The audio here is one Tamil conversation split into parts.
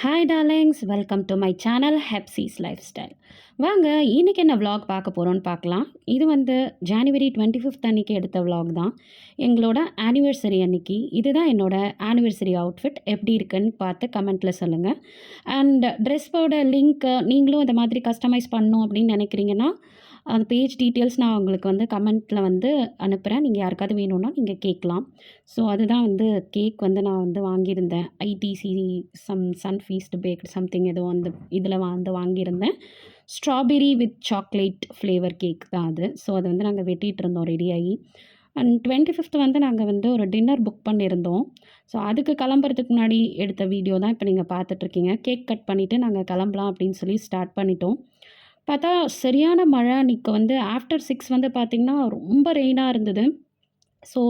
Hi darlings, welcome to my channel Hepsi's lifestyle. வாங்க இன்றைக்கி என்ன vlog பார்க்க போகிறோன்னு பார்க்கலாம். இது வந்து ஜனவரி 25th அன்றைக்கி எடுத்த vlog தான். எங்களோட ஆனிவர்சரி அன்றைக்கி. இதுதான் என்னோட ஆனிவர்சரி அவுட்ஃபிட். எப்படி இருக்குன்னு பார்த்து கமெண்ட்டில் சொல்லுங்கள். அண்ட் ட்ரெஸ்ஸோட லிங்க்கு நீங்களும் இந்த மாதிரி கஸ்டமைஸ் பண்ணணும் அப்படின்னு நினைக்கிறீங்கன்னா அந்த பேஜ் டீட்டெயில்ஸ் நான் உங்களுக்கு வந்து கமெண்ட்டில் வந்து அனுப்புகிறேன். நீங்கள் யாருக்காவது வேணும்னா நீங்கள் கேட்கலாம். ஸோ அதுதான் வந்து கேக் வந்து நான் வந்து வாங்கியிருந்தேன். ITC Sunfeast baked something ஏதோ அந்த இதில் வந்து வாங்கியிருந்தேன். Strawberry with chocolate flavour cake தான் அது. ஸோ அதை வந்து நாங்கள் வெட்டிகிட்டு இருந்தோம் ரெடியாகி. அண்ட் 25th வந்து நாங்கள் வந்து ஒரு டின்னர் புக் பண்ணியிருந்தோம். ஸோ அதுக்கு கிளம்புறதுக்கு முன்னாடி எடுத்த வீடியோ தான் இப்போ நீங்கள் பார்த்துட்ருக்கீங்க. கேக் கட் பண்ணிவிட்டு நாங்கள் கிளம்பலாம் அப்படின்னு சொல்லி ஸ்டார்ட் பண்ணிட்டோம். பார்த்தா சரியான மழை. அன்றைக்கி வந்து ஆஃப்டர் 6 வந்து பார்த்திங்கன்னா ரொம்ப ரெயினாக இருந்தது. ஸோ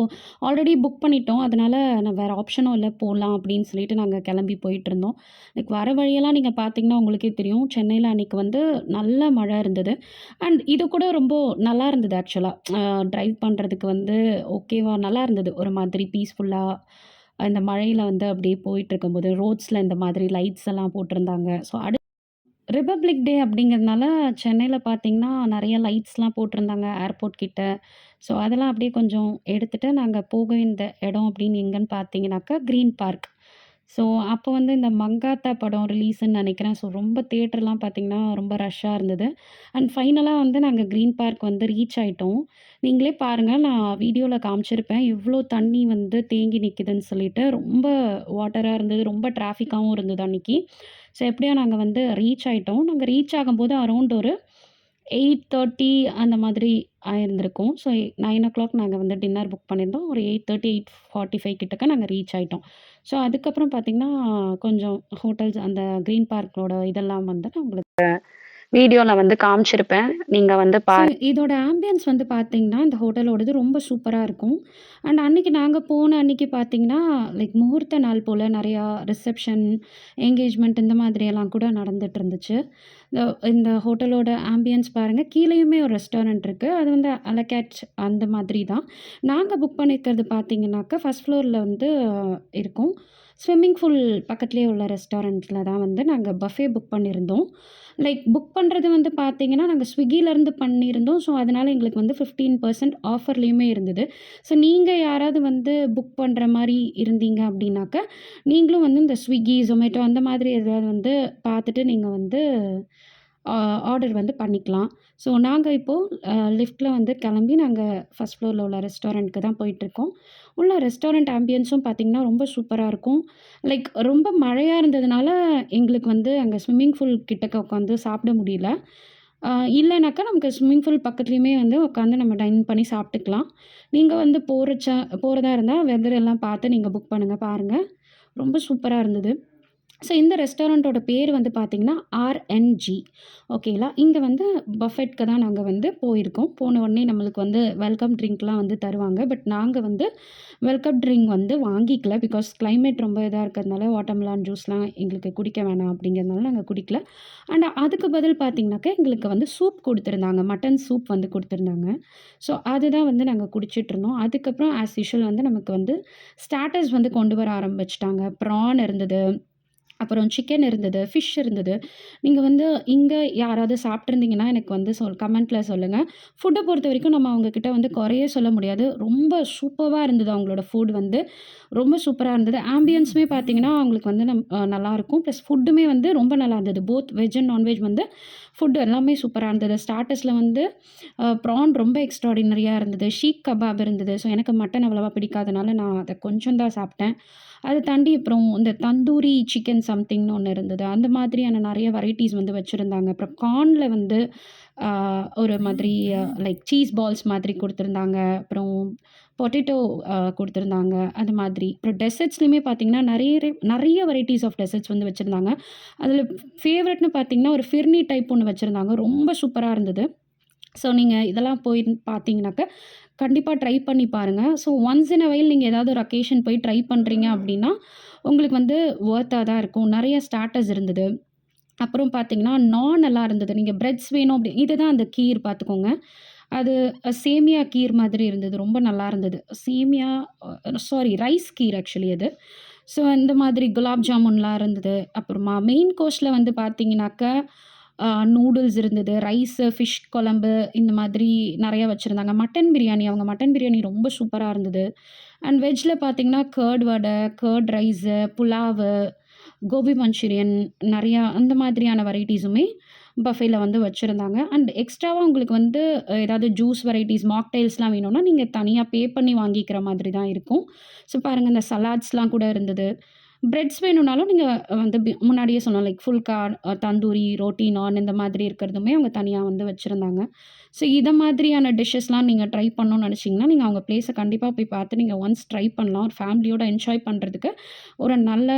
ஆல்ரெடி புக் பண்ணிட்டோம். அதனால் நான் வேறு ஆப்ஷனும் இல்லை, போகலாம் அப்படின்னு சொல்லிட்டு நாங்கள் கிளம்பி போயிட்டுருந்தோம். லைக் வர வழியெல்லாம் நீங்கள் பார்த்தீங்கன்னா உங்களுக்கே தெரியும். சென்னையில் அன்றைக்கி வந்து நல்ல மழை இருந்தது. அண்ட் இது கூட ரொம்ப நல்லா இருந்தது ஆக்சுவலாக. ட்ரைவ் பண்ணுறதுக்கு வந்து ஓகேவா நல்லா இருந்தது. ஒரு மாதிரி பீஸ்ஃபுல்லாக இந்த மழையில் வந்து அப்படியே போயிட்டுருக்கும்போது ரோட்ஸில் இந்த மாதிரி லைட்ஸ் எல்லாம் போட்டிருந்தாங்க. ஸோ ரிபப்ளிக் டே அப்படிங்கிறதுனால சென்னையில் பார்த்தீங்கன்னா, நெறைய லைட்ஸ்லாம் போட்டிருந்தாங்க ஏர்போர்ட் கிட்ட. ஸோ, அதெல்லாம் அப்படியே கொஞ்சம் எடுத்துட்டு நாங்க போக இந்த இடம் அப்படின்னு எங்கன்னு பார்த்தீங்கன்னாக்கா, கிரீன் பார்க். ஸோ, அப்போ வந்து இந்த மங்காத்தா படம் ரிலீஸ்ன்னு நெனைக்கிறேன். ஸோ, ரொம்ப தியேட்டர்லாம் பார்த்தீங்கன்னா, ரொம்ப ரஷ்ஷாக இருந்தது. அண்ட் ஃபைனலா வந்து நாங்க கிரீன் பார்க் வந்து ரீச் ஆயிட்டோம். நீங்களே பாருங்க, நான் வீடியோல காமிச்சிருப்பேன். இவ்ளோ தண்ணி வந்து தேங்கி நிக்குதுன்னு சொல்லிட்டு. ரொம்ப வாட்டரா இருந்தது. ரொம்ப டிராஃபிக்காவும் இருந்தது அன்னைக்கு. ஸோ, எப்படியோ நாங்க வந்து ரீச் ஆயிட்டோம். நாங்க ரீச் ஆகும்போது அரவுண்ட் ஒரு 8:30 அந்த மாதிரி ஆயிருந்திருக்கும். ஸோ 9:00 நாங்க வந்து டின்னர் புக் பண்ணியிருந்தோம். ஒரு 8:30, 8:45 கிட்டக்க நாங்க ரீச் ஆயிட்டோம். ஸோ அதுக்கப்புறம் பார்த்தீங்கன்னா, கொஞ்சம் ஹோட்டல்ஸ் அந்த கிரீன் பார்க்கோட இதெல்லாம் வந்து நான் உங்களுக்கு வீடியோல வந்து காமிச்சிருப்பேன். நீங்க வந்து இதோட ஆம்பியன்ஸ் வந்து பார்த்தீங்கன்னா, இந்த ஹோட்டலோடது ரொம்ப சூப்பரா இருக்கும். அண்ட் அன்னைக்கு நாங்க போன அன்னைக்கு பார்த்தீங்கன்னா, லைக் முகூர்த்த நாள் போல நெறையா ரிசப்ஷன், என்கேஜ்மெண்ட் இந்த மாதிரியெல்லாம் கூட நடந்துட்டு இருந்துச்சு. இந்த இந்த ஹோட்டலோட ஆம்பியன்ஸ் பாருங்க. கீழேயுமே ஒரு ரெஸ்டாரண்ட் இருக்கு. அது வந்து அலகேட் அந்த மாதிரி தான். நாங்க புக் பண்ணியிருக்கிறது பார்த்தீங்கன்னாக்கா, ஃபர்ஸ்ட் ஃப்ளோர்ல வந்து இருக்கும். ஸ்விம்மிங் பூல் பக்கத்திலேயே உள்ள ரெஸ்டாரண்ட்ல தான் வந்து நாங்க பஃபே புக் பண்ணியிருந்தோம். லைக் புக் பண்ணுறது வந்து பார்த்தீங்கன்னா, நாங்க ஸ்விக்கிலேருந்து பண்ணியிருந்தோம். ஸோ, அதனால எங்களுக்கு வந்து 15% ஆஃபர்லேயுமே இருந்தது. ஸோ, நீங்க யாராவது வந்து புக் பண்ணுற மாரி இருந்தீங்க அப்படின்னாக்க, நீங்களும் வந்து இந்த ஸ்விக்கி, ஜொமேட்டோ அந்த மாதிரி ஏதாவது வந்து பார்த்துட்டு நீங்க வந்து ஆர்டர் வந்து பண்ணிக்கலாம். ஸோ, நாங்க இப்போ லிஃப்ட்ல வந்து கிளம்பி நாங்க ஃபர்ஸ்ட் ஃப்ளோர்ல உள்ள ரெஸ்டாரண்ட்க்கு தான் போயிட்டுருக்கோம். உள்ள ரெஸ்டாரண்ட் ஆம்பியன்ஸும் பார்த்தீங்கன்னா, ரொம்ப சூப்பரா இருக்கும். லைக் ரொம்ப மழையா இருந்ததுனால, எங்களுக்கு வந்து அங்க ஸ்விம்மிங் பூல் கிட்டக்க உட்காந்து சாப்பிட முடியல. அ இல்லனாக்கா நமக்கு ஸ்விம்மிங் பூல் பக்கத்துலேயுமே வந்து உட்காந்து நம்ம டைன் பண்ணி சாப்பிட்டுக்கலாம். நீங்க வந்து போறதா இருந்தா வெதர் எல்லாம் பார்த்து நீங்க புக் பண்ணுங்க பாருங்க. ரொம்ப சூப்பரா இருந்தது. ஸோ, இந்த ரெஸ்டாரண்ட்டோட பேர் வந்து பார்த்தீங்கன்னா, ஆர்என்ஜி. ஓகேங்களா. இங்க வந்து பஃபெட்க்கு தான் நாங்க வந்து போயிருக்கோம். போன உடனே நம்மளுக்கு வந்து வெல்கம் ட்ரிங்க்லாம் வந்து தருவாங்க. பட் நாங்க வந்து வெல்கம் ட்ரிங்க் வந்து வாங்கிக்கல. பிகாஸ் கிளைமேட் ரொம்ப இதா இருக்கிறதுனால வாட்டர்மெலான் ஜூஸ்லாம் எங்களுக்கு குடிக்க வேணாம் அப்படிங்கிறதுனால நாங்க குடிக்கல. அண்ட் அதுக்கு பதில் பார்த்தீங்கன்னாக்கா, எங்களுக்கு வந்து சூப் குடுத்துருந்தாங்க. மட்டன் சூப் வந்து குடுத்துருந்தாங்க. ஸோ, அதுதான் வந்து நாங்க குடிச்சிட்டுருந்தோம். அதுக்கப்புறம் ஆஸ் யூசுவல் வந்து நமக்கு வந்து ஸ்டார்ட்டர்ஸ் வந்து கொண்டு வர ஆரம்பிச்சுட்டாங்க. ப்ரான் இருந்தது. அப்புறம் சிக்கன் இருந்தது, ஃபிஷ் இருந்தது. நீங்க வந்து இங்க யாராவது சாப்பிட்டுருந்தீங்கன்னா, எனக்கு வந்து கமெண்ட்ல சொல்லுங்க. ஃபுட்ட பொறுத்தவரைக்கும் நம்ம அவங்க கிட்ட வந்து குறையே சொல்ல முடியாது. ரொம்ப சூப்பர்வா இருந்தது அவங்களோட ஃபுட் வந்து. ரொம்ப சூப்பரா இருந்தது. ஆம்பியன்ஸுமே பார்த்தீங்கன்னா, அவங்களுக்கு வந்து நல்லாயிருக்கும். ப்ளஸ் ஃபுட்டுமே வந்து ரொம்ப நல்லா இருந்தது. போத் வெஜ் அண்ட் நான்வெஜ் வந்து ஃபுட் எல்லாமே சூப்பரா இருந்தது. ஸ்டார்ட்டர்ஸ்ல வந்து ப்ரான் ரொம்ப எக்ஸ்ட்ராடினரியா இருந்தது. ஷீக் கபாப் இருந்தது. ஸோ, எனக்கு மட்டன் அவ்வளவா பிடிக்காதனால நான் அத கொஞ்சம் தான் சாப்பிட்டேன். அத தாண்டி அப்புறம் இந்த தந்தூரி சிக்கன் சம்திங்ன்னு ஒண்ணு இருந்தது. அந்த மாதிரியான நெறைய வெரைட்டீஸ் வந்து வச்சிருந்தாங்க. அப்புறம் கார்ன்ல வந்து ஆ ஒரு மாதிரி லைக் சீஸ் பால்ஸ் மாதிரி குடுத்துருந்தாங்க. அப்புறம் பொட்டேட்டோ குடுத்துருந்தாங்க. அது மாதிரி. அப்புறம் டெசர்ட்ஸ்லயுமே பார்த்தீங்கன்னா, நெறைய வெரைட்டீஸ் ஆஃப் டெசர்ட்ஸ் வந்து வச்சிருந்தாங்க. அதில ஃபேவரைட்ன்னு பார்த்தீங்கன்னா, ஒரு ஃபிர்னி டைப் ஒண்ணு வச்சிருந்தாங்க. ரொம்ப சூப்பரா இருந்தது. ஸோ, நீங்க இதெல்லாம் போய் பார்த்தீங்கன்னாக்க, கண்டிப்பா ட்ரை பண்ணி பாருங்க. So, once in a while நீங்க ஏதாவது ஒரு அக்கேஷன் போய் ட்ரை பண்றீங்க அப்டின்னா, உங்களுக்கு வந்து வொர்த்தா தான் இருக்கும். நெறைய ஸ்டார்ட்டர்ஸ் இருந்தது. அப்புறம் பார்த்தீங்கன்னா, நான் எல்லாம் இருந்தது. நீங்க பிரெட்ஸ் வேணும் அப்டி இதுதான் அந்த கீர் பார்த்துக்கோங்க. அது சேமியா கீர் மாதிரி இருந்தது. ரொம்ப நல்லா இருந்தது. சேமியா சாரி ரைஸ் கீர் ஆக்சுவலி அது. ஸோ இந்த மாதிரி குலாப் ஜாமுன்லாம் இருந்தது. அப்புறமா மெயின் கோர்ஸ்ல வந்து பார்த்தீங்கன்னாக்கா, நூடுல்ஸ் இருந்தது, ரைஸு, ஃபிஷ் குழம்பு இந்த மாதிரி நெறைய வச்சிருந்தாங்க. மட்டன் பிரியாணி அவங்க மட்டன் பிரியாணி ரொம்ப சூப்பரா இருந்தது. அண்ட் வெஜ்ல பார்த்தீங்கன்னா, curd vada, curd rice, pulao, gobi Manchurian நெறையா அந்த மாதிரியான வெரைட்டீஸுமே பஃபேல வந்து வச்சிருந்தாங்க. அண்ட் எக்ஸ்ட்ராவா உங்களுக்கு வந்து ஏதாவது ஜூஸ் வெரைட்டீஸ், மாக்டெயில்ஸ்லாம் வேணும்னா, நீங்க தனியா பே பண்ணி வாங்கிக்கிற மாதிரி தான் இருக்கும். ஸோ பாருங்க இந்த சலாட்ஸ்லாம் கூட இருந்தது. பிரெட்ஸ் வேணும்னாலும் நீங்க வந்து முன்னாடியே சொன்னோம் லைக் ஃபுல்கா, தந்தூரி, ரோட்டி, நான் இந்த மாதிரி இருக்கிறதுமே அவங்க தனியா வந்து வச்சிருந்தாங்க. ஸோ இத மாதிரியான டிஷ்ஷஸ்லாம் நீங்க ட்ரை பண்ணணும்னு நெனச்சீங்கன்னா, நீங்க அவங்க பிளேஸ கண்டிப்பா போய் பார்த்து நீங்க ஒன்ஸ் ட்ரை பண்ணலாம். ஒரு ஃபேமிலியோட என்ஜாய் பண்றதுக்கு ஒரு நல்ல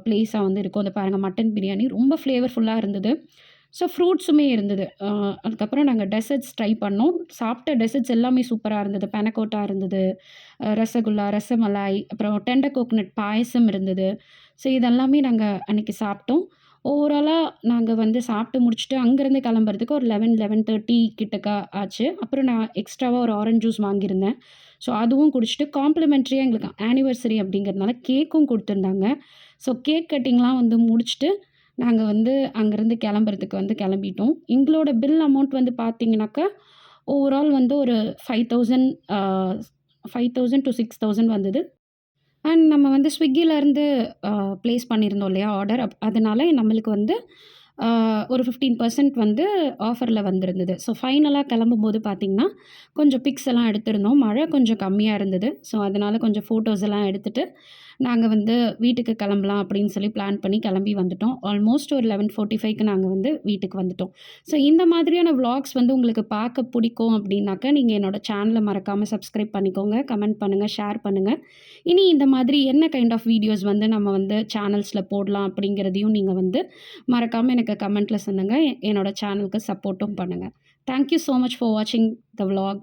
பிளேஸா வந்து இருக்கும். அத பாருங்க மட்டன் பிரியாணி ரொம்ப ஃப்ளேவர்ஃபுல்லா இருந்தது. ஸோ ஃப்ரூட்ஸுமே இருந்தது. அதுக்கப்புறம் நாங்க டெசர்ட்ஸ் ட்ரை பண்ணோம். சாப்பிட்ட டெசர்ட்ஸ் எல்லாமே சூப்பரா இருந்தது. பெனகோட்டா இருந்தது, ரசகுல்லா, ரசமலாய், அப்புறம் டெண்டர் கோகனட் பாயசம் இருந்தது. ஸோ இதெல்லாமே நாங்க அன்னைக்கு சாப்பிட்டோம். ஓவராலா நாங்க வந்து சாப்பிட்டு முடிச்சுட்டு அங்கேருந்து கிளம்புறதுக்கு ஒரு 11, 11:30 கிட்டக்க ஆச்சு. அப்புறம் நான் எக்ஸ்ட்ராவா ஒரு ஆரஞ்ச் ஜூஸ் வாங்கியிருந்தேன். ஸோ அதுவும் குடிச்சுட்டு காம்ப்ளிமென்ட்ரியா எங்களுக்கு ஆனிவர்சரி அப்படிங்கிறதுனால கேக்கும் குடுத்துருந்தாங்க. ஸோ கேக் கட்டிங்லாம் வந்து முடிச்சுட்டு நாங்க வந்து அங்கேருந்து கிளம்புறதுக்கு வந்து கிளம்பிட்டோம். எங்களோட பில் அமௌண்ட் வந்து பார்த்தீங்கன்னாக்கா, ஓவரால் வந்து ஒரு 5000 ஆ 5000 டூ 6000 வந்தது. அண்ட் நம்ம வந்து ஸ்விக்கிலருந்து அ பிளேஸ் பண்ணியிருந்தோம் இல்லையா ஆர்டர். அதனால நம்மளுக்கு வந்து அ ஒரு 15% வந்து ஆஃபர்ல வந்திருந்தது. ஸோ ஃபைனலா கிளம்பும்போது பார்த்தீங்கன்னா, கொஞ்சம் பிக்ஸ் எல்லாம் எடுத்திருந்தோம். மழை கொஞ்சம் கம்மியா இருந்தது. ஸோ அதனால கொஞ்சம் ஃபோட்டோஸ் எல்லாம் எடுத்துட்டு, நாங்க வந்து வீட்டுக்கு கிளம்பலாம் அப்படின்னு சொல்லி பிளான் பண்ணி கிளம்பி வந்துட்டோம். ஆல்மோஸ்ட் ஒரு 11:45க்கு நாங்க வந்து வீட்டுக்கு வந்துட்டோம். ஸோ இந்த மாதிரியான விளாக்ஸ் வந்து உங்களுக்கு பார்க்க பிடிக்கும் அப்படின்னாக்கா, நீங்க என்னோட சேனல மறக்காம சப்ஸ்கிரைப் பண்ணிக்கோங்க. கமெண்ட் பண்ணுங்க, ஷேர் பண்ணுங்க. இனி இந்த மாதிரி என்ன கைண்ட் ஆஃப் வீடியோஸ் வந்து நம்ம வந்து சேனல்ஸ்ல போடலாம் அப்படிங்கிறதையும் நீங்க வந்து மறக்காம எனக்கு கமெண்ட்ல சொல்லுங்க. என்னோட சேனலுக்கு சப்போர்ட்டும் பண்ணுங்க. Thank you so much for வாட்சிங் த விளாக்.